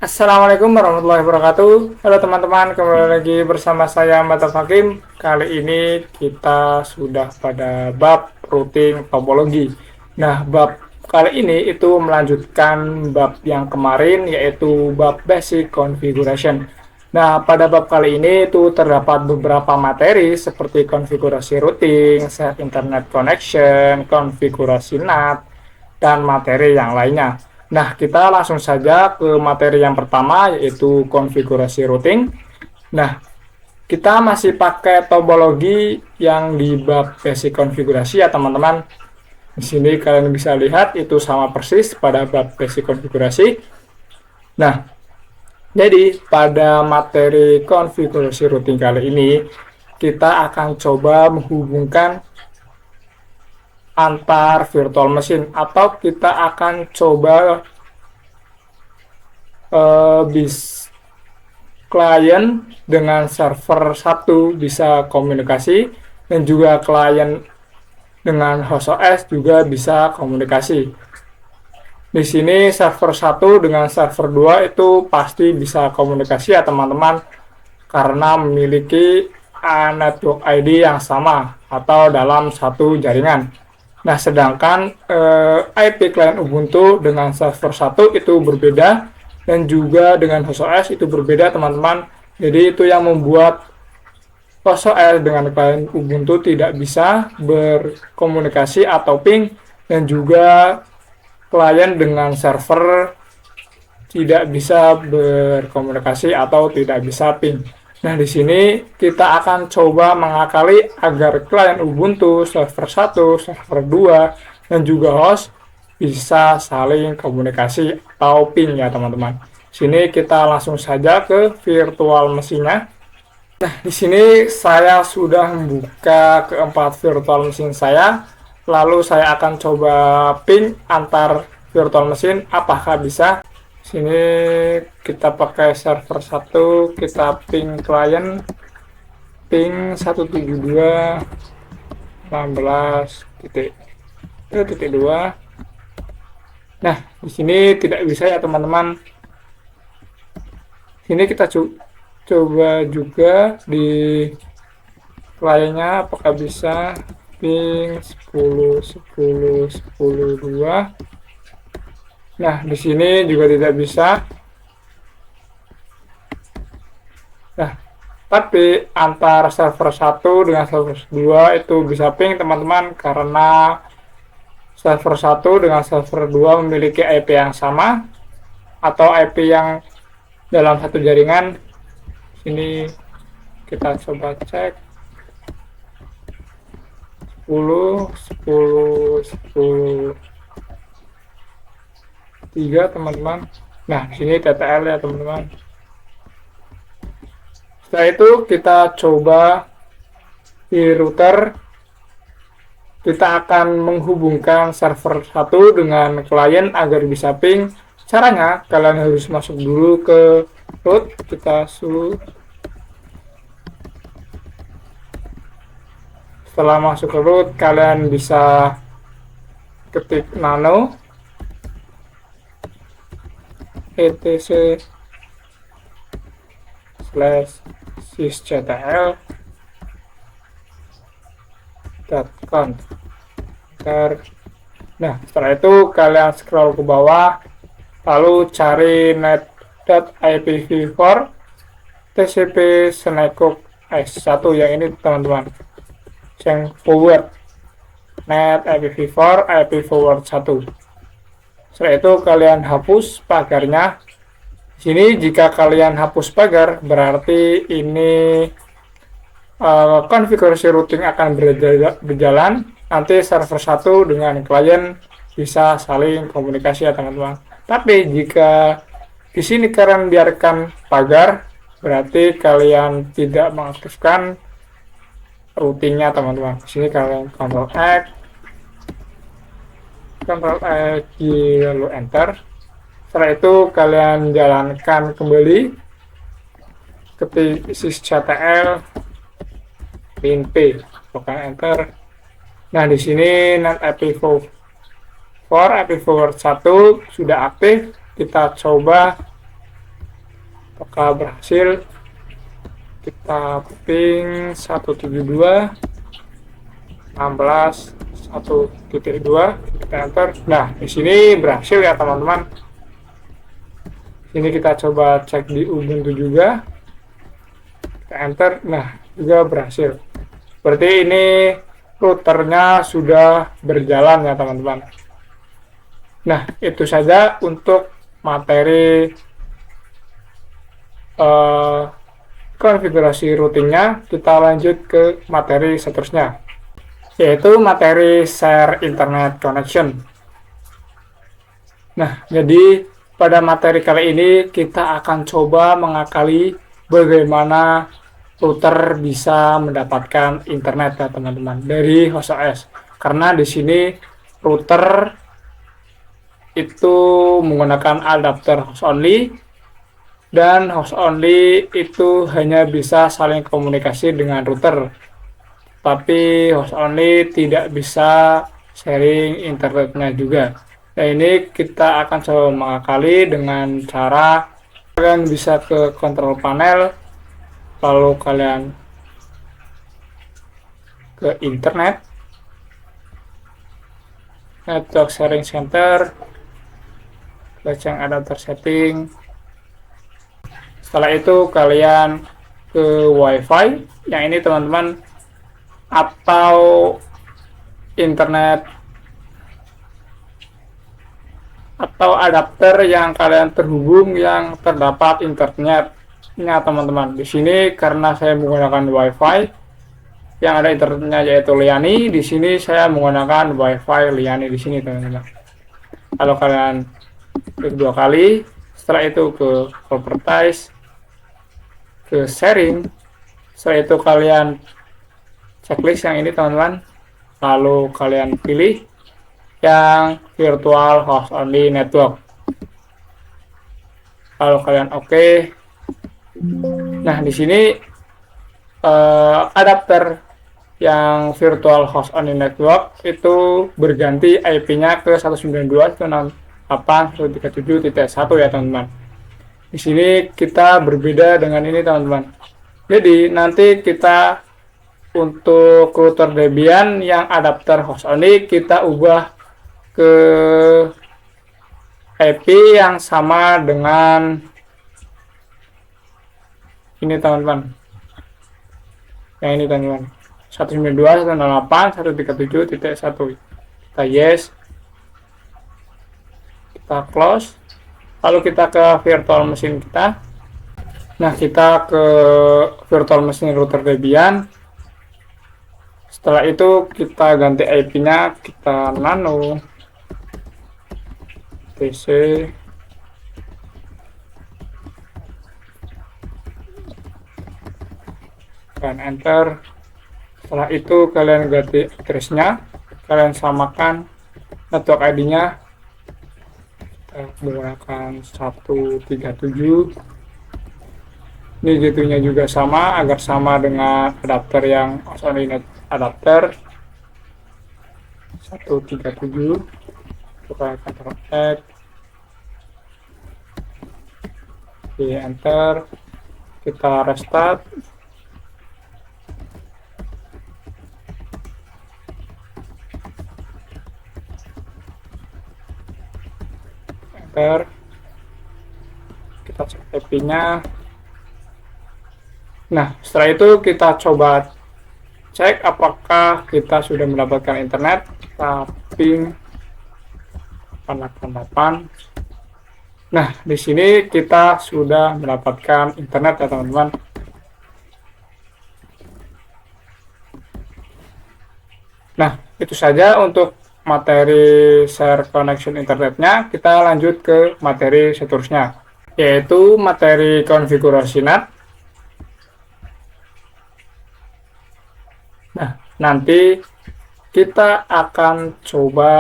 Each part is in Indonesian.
Assalamualaikum warahmatullahi wabarakatuh. Halo teman-teman, kembali lagi bersama saya Mata Hakim. Kali ini kita sudah pada bab routing topologi. Nah, bab kali ini itu melanjutkan bab yang kemarin, yaitu bab basic configuration. Nah, pada bab kali ini itu terdapat beberapa materi seperti konfigurasi routing, set internet connection, konfigurasi NAT, dan materi yang lainnya. Nah, kita langsung saja ke materi yang pertama, yaitu konfigurasi routing. Nah, kita masih pakai topologi yang di bab basic konfigurasi ya teman-teman. Di sini kalian bisa lihat itu sama persis pada bab basic konfigurasi. Nah, jadi pada materi konfigurasi routing kali ini, kita akan coba menghubungkan antar virtual machine, atau kita akan coba bis klien dengan server satu bisa komunikasi, dan juga klien dengan host OS juga bisa komunikasi. Di sini server satu dengan server 2 itu pasti bisa komunikasi ya teman-teman, karena memiliki network ID yang sama atau dalam satu jaringan. Nah, sedangkan IP client Ubuntu dengan server 1 itu berbeda, dan juga dengan host OS itu berbeda teman-teman. Jadi itu yang membuat host OS dengan client Ubuntu tidak bisa berkomunikasi atau ping, dan juga klien dengan server tidak bisa berkomunikasi atau tidak bisa ping. Nah, di sini kita akan coba mengakali agar klien Ubuntu, server 1, server 2, dan juga host bisa saling komunikasi atau ping ya teman-teman. Sini kita langsung saja ke virtual mesinnya. Nah, di sini saya sudah membuka keempat virtual mesin saya. Lalu saya akan coba ping antar virtual mesin apakah bisa. Sini kita pakai server 1, kita ping klien, ping 172.16.2. Nah, di sini tidak bisa ya teman-teman. Sini kita coba juga di kliennya apakah bisa ping 10.10.10.2. Nah, di sini juga tidak bisa. Nah, tapi antara server 1 dengan server 2 itu bisa ping teman-teman, karena server 1 dengan server 2 memiliki IP yang sama atau IP yang dalam satu jaringan. Sini kita coba cek 10.10.10.3 teman-teman. Nah, di sini TTL ya teman-teman. Setelah itu kita coba di router, kita akan menghubungkan server 1 dengan klien agar bisa ping. Caranya kalian harus masuk dulu ke root. Kita setelah masuk ke root, kalian bisa ketik nano etc/sysctl.conf. Nah, setelah itu kalian scroll ke bawah, lalu cari net.ipv4 TCP Snapcook S1 yang ini teman-teman, yang forward net IPv4 IP forward 1. Setelah itu kalian hapus pagarnya. Sini jika kalian hapus pagar, berarti ini konfigurasi routing akan berjalan. Nanti server 1 dengan klien bisa saling komunikasi ya teman-teman. Tapi jika di sini kalian biarkan pagar, berarti kalian tidak mengaktifkan routingnya teman-teman. Di sini kalian Ctrl X, lalu enter. Setelah itu kalian jalankan kembali, ketik sysctl pin P, tekan enter. Nah, di sini net IPv4 IP forward 1 sudah aktif. Kita coba Apakah berhasil? Kita ping 172.16.1.2, kita enter. Nah, di sini berhasil ya teman-teman. Ini kita coba cek di Ubuntu juga, kita enter. Nah, juga berhasil. Berarti ini routernya sudah berjalan ya teman-teman. Nah, itu saja untuk materi konfigurasi routingnya. Kita lanjut ke materi seterusnya, yaitu materi share internet connection. Nah, jadi pada materi kali ini kita akan coba mengakali bagaimana router bisa mendapatkan internet ya teman-teman dari host OS. Karena di sini router itu menggunakan adapter host only, dan host only itu hanya bisa saling komunikasi dengan router, tapi host only tidak bisa sharing internetnya juga. Nah, ini kita akan coba mengakali dengan cara kalian bisa ke control panel, lalu kalian ke internet, network sharing center, ceng adapter setting. Setelah itu kalian ke wifi, yang ini teman-teman, atau internet atau adapter yang kalian terhubung yang terdapat internetnya teman-teman. Di sini karena saya menggunakan wifi yang ada internetnya yaitu Liani, di sini saya menggunakan wifi Liani di sini teman-teman. Kalau kalian klik 2 kali, setelah itu ke properties, ke sharing, setelah itu kalian checklist yang ini teman-teman, lalu kalian pilih yang virtual host only network, lalu kalian oke. Nah, di sini adapter yang virtual host only network itu berganti IP-nya ke 192.168.137.1 ya teman-teman. Di sini kita berbeda dengan ini teman-teman. Jadi nanti kita untuk router Debian yang adapter host only kita ubah ke IP yang sama dengan ini teman-teman. Yang ini teman-teman. 192.168.137.1. Kita yes. Kita close. Lalu kita ke virtual machine kita. Nah, kita ke virtual machine router Debian. Setelah itu kita ganti IP-nya, kita nano TC dan enter. Setelah itu kalian ganti address-nya, kalian samakan network ID-nya, kita menggunakan 137. Ini G2-nya juga sama agar sama dengan adapter yang host only net adapter 137. Kita Ctrl X, di enter, kita restart. Enter, kita cek IP-nya. Nah, setelah itu kita coba cek apakah kita sudah mendapatkan internet. Kita ping 888. Nah, di sini kita sudah mendapatkan internet ya teman-teman. Nah, itu saja untuk materi share connection internetnya. Kita lanjut ke materi seterusnya, yaitu materi konfigurasi NAT. Nah, nanti kita akan coba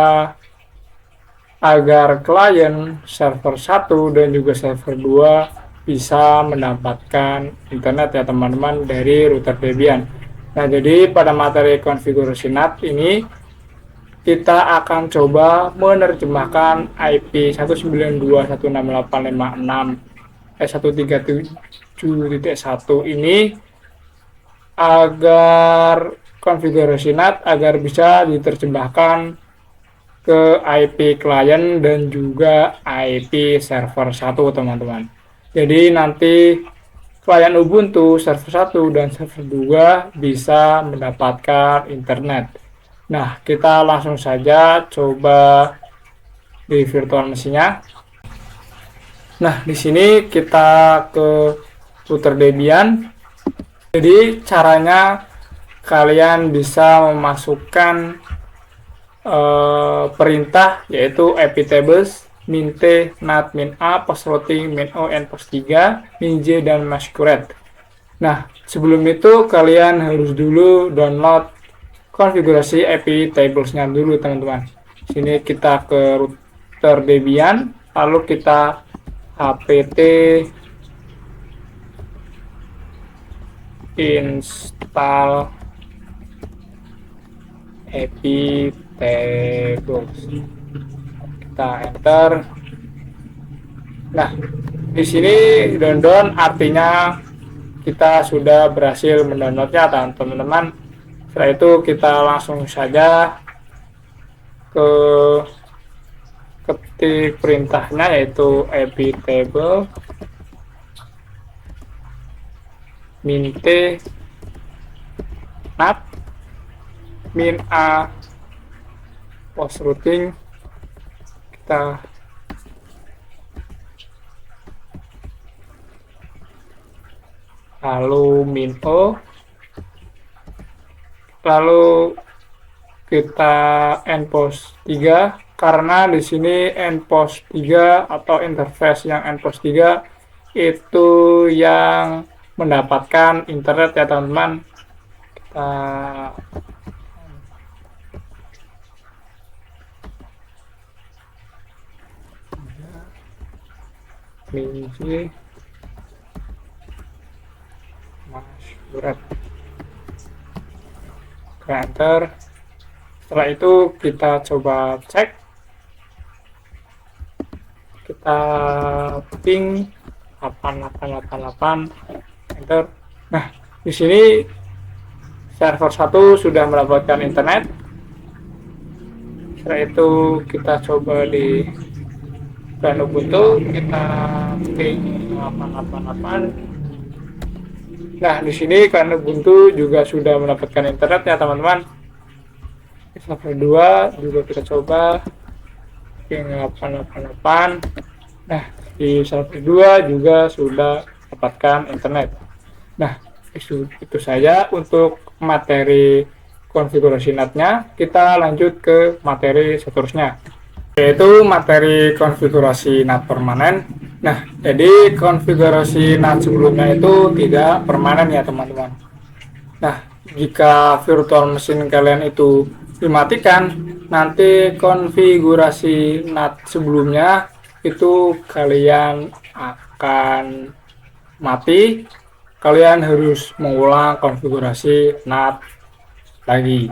agar klien server 1 dan juga server 2 bisa mendapatkan internet ya teman-teman dari router Debian. Nah, jadi pada materi konfigurasi NAT ini kita akan coba menerjemahkan IP 192.168.56 S137.1 ini agar konfigurasi NAT agar bisa diterjemahkan ke IP klien dan juga IP server 1, teman-teman. Jadi nanti klien Ubuntu server 1 dan server 2 bisa mendapatkan internet. Nah, kita langsung saja coba di virtual mesinnya. Nah, di sini kita ke router Debian. Jadi caranya kalian bisa memasukkan perintah yaitu iptables min t nat min a post routing min o n post 3 min j dan masquerade. Nah, sebelum itu kalian harus dulu download konfigurasi iptables-nya dulu, teman-teman. Sini kita ke router Debian, lalu kita apt install iptables. Kita enter. Nah, di sini download artinya kita sudah berhasil mendownloadnya, teman-teman. Setelah itu kita langsung saja ke ketik perintahnya yaitu iptable min t nat min a post routing, kita lalu min o, lalu kita npost 3 karena di sini npost 3 atau interface yang npost 3 itu yang mendapatkan internet ya, teman-teman. Kita min j masquerade, enter. Setelah itu kita coba cek, kita ping 8888, enter. Nah, di sini server 1 sudah mendapatkan internet. Setelah itu kita coba di klien Ubuntu, kita ping 888. Nah, di sini klien Ubuntu juga sudah mendapatkan internet ya, teman-teman. Di server 2 juga kita coba ping 888. Nah, di server 2 juga sudah mendapatkan internet. Nah, itu saja untuk materi konfigurasi NAT-nya. Kita lanjut ke materi seterusnya, yaitu materi konfigurasi NAT permanen. Nah, jadi konfigurasi NAT sebelumnya itu tidak permanen ya, teman-teman. Nah, jika virtual machine kalian itu dimatikan, nanti konfigurasi NAT sebelumnya itu kalian akan mati. Kalian harus mengulang konfigurasi NAT lagi.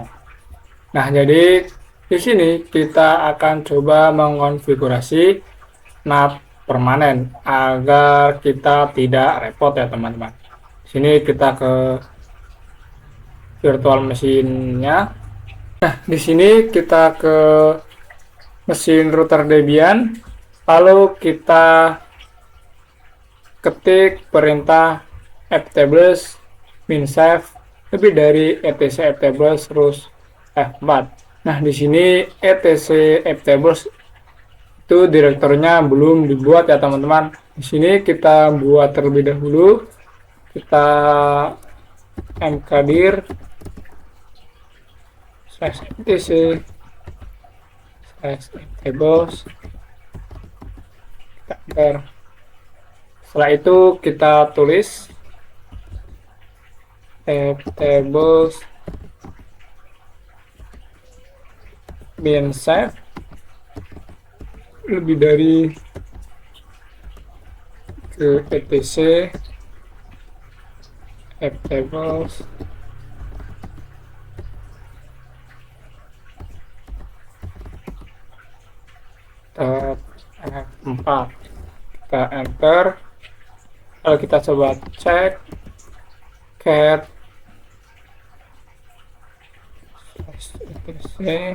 Nah, jadi di sini kita akan coba mengonfigurasi NAT permanen agar kita tidak repot ya, teman-teman. Sini kita ke virtual machine-nya. Nah, di sini kita ke mesin router Debian, lalu kita ketik perintah iptables min save lebih dari etc iptables terus F4. Nah, di sini etc iptables itu direkturnya belum dibuat ya, teman-teman. Di sini kita buat terlebih dahulu. Kita mkdir /etc /iptables, kita enter. Setelah itu kita tulis iptables min save lebih dari ke etc iptables F4, kita enter. Kalau kita coba cek cat etc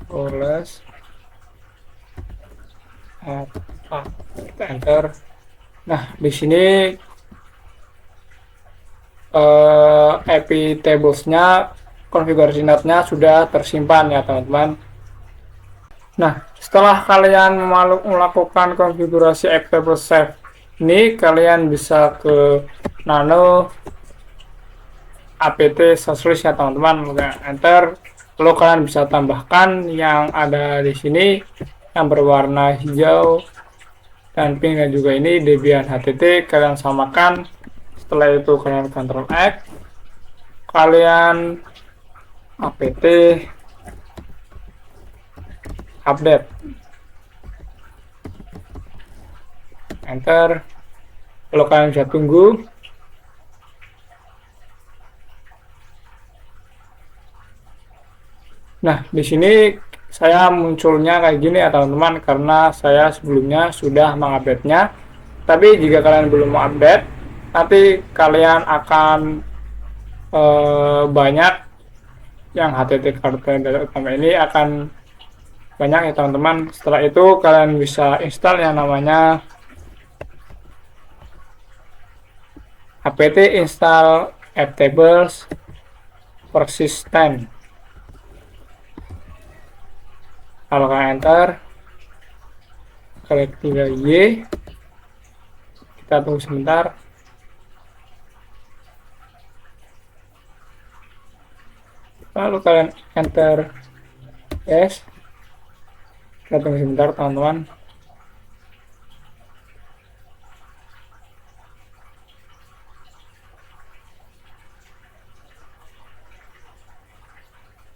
oles apa, kita enter. Nah, di sini IP tablesnya, konfigurasi netnya sudah tersimpan ya teman-teman. Nah, setelah kalian melakukan konfigurasi IP table save ini, kalian bisa ke nano apt search ya teman-teman, enter. Lalu kalian bisa tambahkan yang ada di sini yang berwarna hijau dan pink, dan juga ini Debian HTT. Kalian samakan. Setelah itu kalian Ctrl X, kalian apt update, enter. Lalu kalian bisa tunggu. Nah, di sini saya munculnya kayak gini ya teman-teman, karena saya sebelumnya sudah mengupdate-nya. Tapi jika kalian belum mau update, nanti kalian akan banyak yang HTTP kartu utama ini akan banyak ya teman-teman. Setelah itu kalian bisa install yang namanya apt install ftables persistent. Kalau kalian enter, klik 3Y, kita tunggu sebentar. Lalu kalian enter yes, kita tunggu sebentar teman-teman.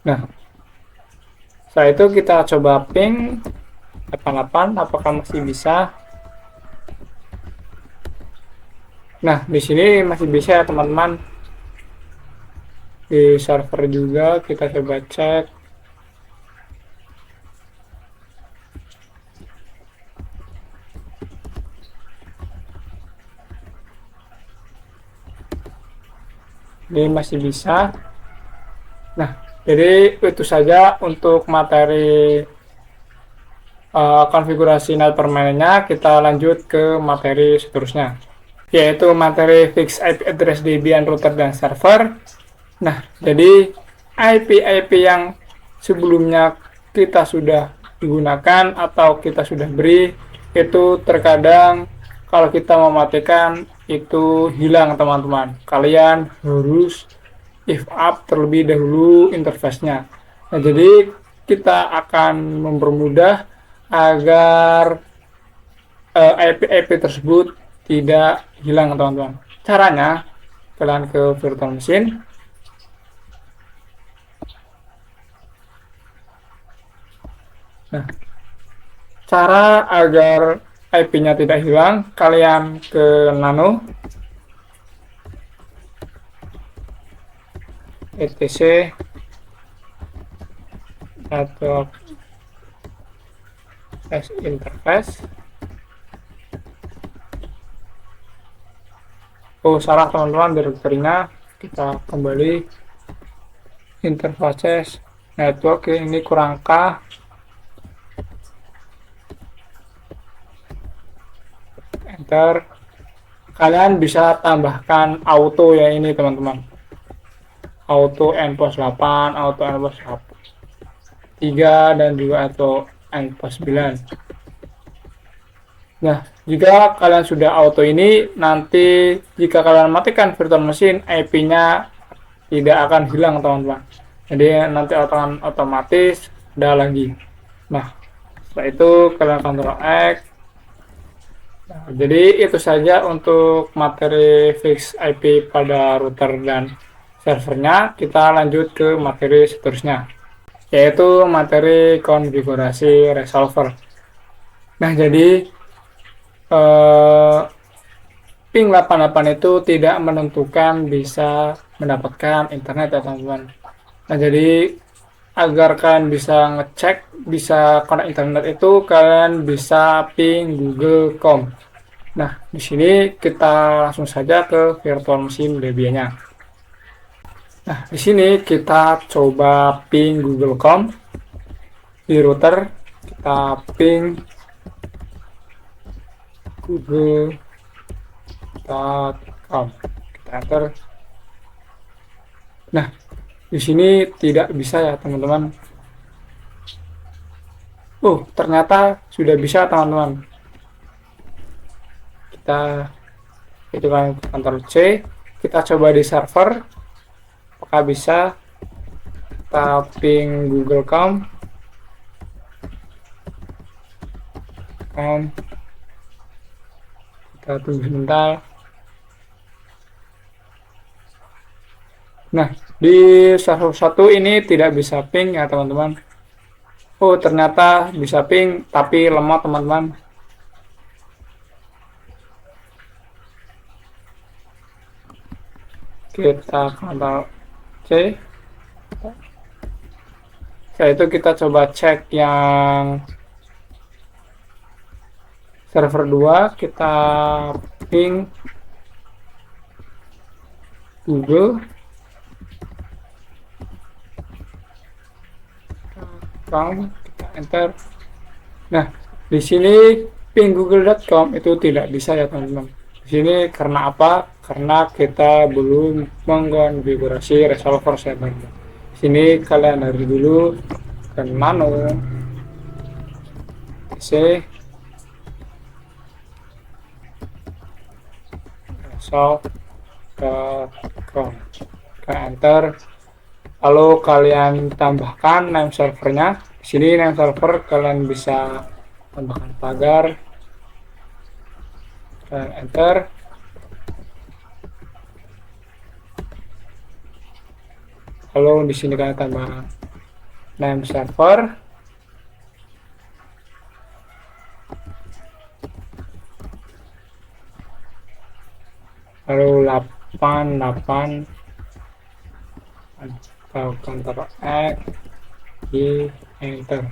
Nah, setelah itu kita coba ping 88, apakah masih bisa. Nah, di sini masih bisa ya teman-teman. Di server juga kita coba cek. Ini masih bisa. Nah, jadi itu saja untuk materi konfigurasi net permainannya. Kita lanjut ke materi seterusnya, yaitu materi fix IP address Debian router dan server. Nah, jadi IP yang sebelumnya kita sudah digunakan atau kita sudah beri, itu terkadang kalau kita mematikan itu hilang teman-teman. Kalian harus if up terlebih dahulu interface-nya. Nah, jadi kita akan mempermudah agar IP tersebut tidak hilang teman-teman. Caranya, kalian ke virtual machine. Nah, cara agar IP-nya tidak hilang, kalian ke nano etc atau as interface. Oh, salah teman-teman, direkturnya. Kita kembali interfaces network, ini kurang K. Enter. Kalian bisa tambahkan auto ya ini teman-teman, auto npos 8, auto npos 3, dan juga auto npos 9. Nah, jika kalian sudah auto ini, nanti jika kalian matikan virtual machine, IP-nya tidak akan hilang teman-teman. Jadi nanti akan otomatis ada lagi. Nah, setelah itu kalian Ctrl X. Nah, jadi itu saja untuk materi fix IP pada router dan servernya. Kita lanjut ke materi seterusnya, yaitu materi konfigurasi resolver. Nah, jadi ping 88 itu tidak menentukan bisa mendapatkan internet ya teman-teman. Nah, jadi agar kalian bisa ngecek bisa connect internet itu kalian bisa ping Google Com. Nah, di sini kita langsung saja ke virtual machine Debian-nya. Nah, di sini kita coba ping Google Com di router, kita ping google.com, kita enter. Nah, di sini tidak bisa ya teman-teman. Ternyata sudah bisa teman-teman. Kita kan Ctrl C, kita coba di server apakah bisa. Kita ping google.com dan kita tunggu sebentar. Nah, di server 1 ini tidak bisa ping ya teman-teman. Ternyata bisa ping tapi lemah teman-teman. Kita Ctrl C. Setelah itu kita coba cek yang server 2, kita ping Google. Kita enter. Nah, di sini ping google.com itu tidak bisa ya teman-teman. Di sini karena apa? Karena kita belum mengkonfigurasi resolver server. Di sini kalian harus dulu ke nano pc resolve.com, kita enter. Lalu kalian tambahkan name servernya. Di sini name server kalian bisa tambahkan pagar. Kalian enter. Lalu di sini kalian tambah name server. Lalu 88 atau Ctrl X di enter.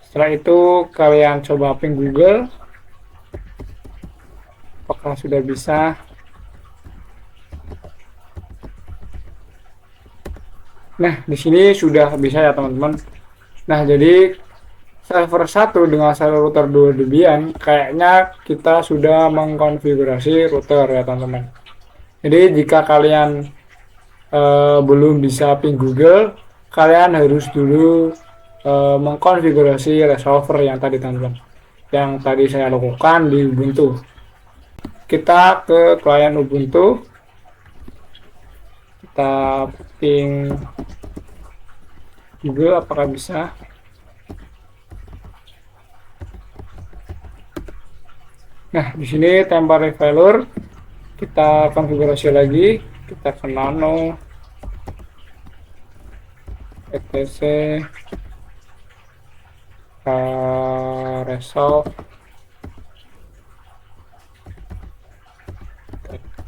Setelah itu kalian coba ping Google apakah sudah bisa. Nah, di sini sudah bisa ya teman-teman. Nah, jadi server 1 dengan server router 2 Debian kayaknya kita sudah mengkonfigurasi router ya teman-teman. Jadi jika kalian belum bisa ping Google, kalian harus dulu mengkonfigurasi resolver yang tadi teman-teman, yang tadi saya lakukan di Ubuntu. Kita ke klien Ubuntu, kita ping Google apakah bisa. Nah, di sini temporary failure, kita konfigurasi lagi, kita ke nano etc resolve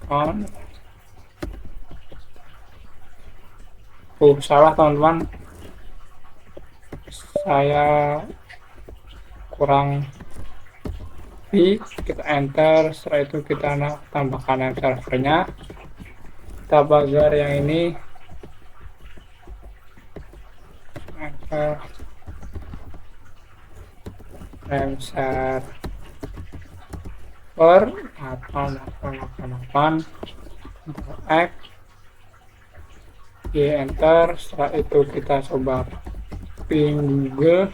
on. Salah teman-teman, saya kurang kita enter. Setelah itu kita tambahkan name servernya, kita pagar yang ini, enter name server 8888 X di enter. Setelah itu kita coba ping Google.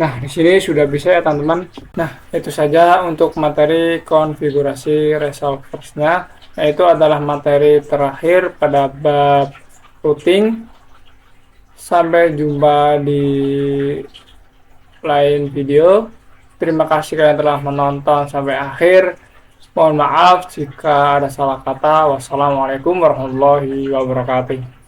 Nah, di sini sudah bisa ya teman-teman. Nah, itu saja untuk materi konfigurasi resolversnya. Itu adalah materi terakhir pada bab routing. Sampai jumpa di lain video. Terima kasih kalian telah menonton sampai akhir. Mohon maaf jika ada salah kata. Wassalamualaikum warahmatullahi wabarakatuh.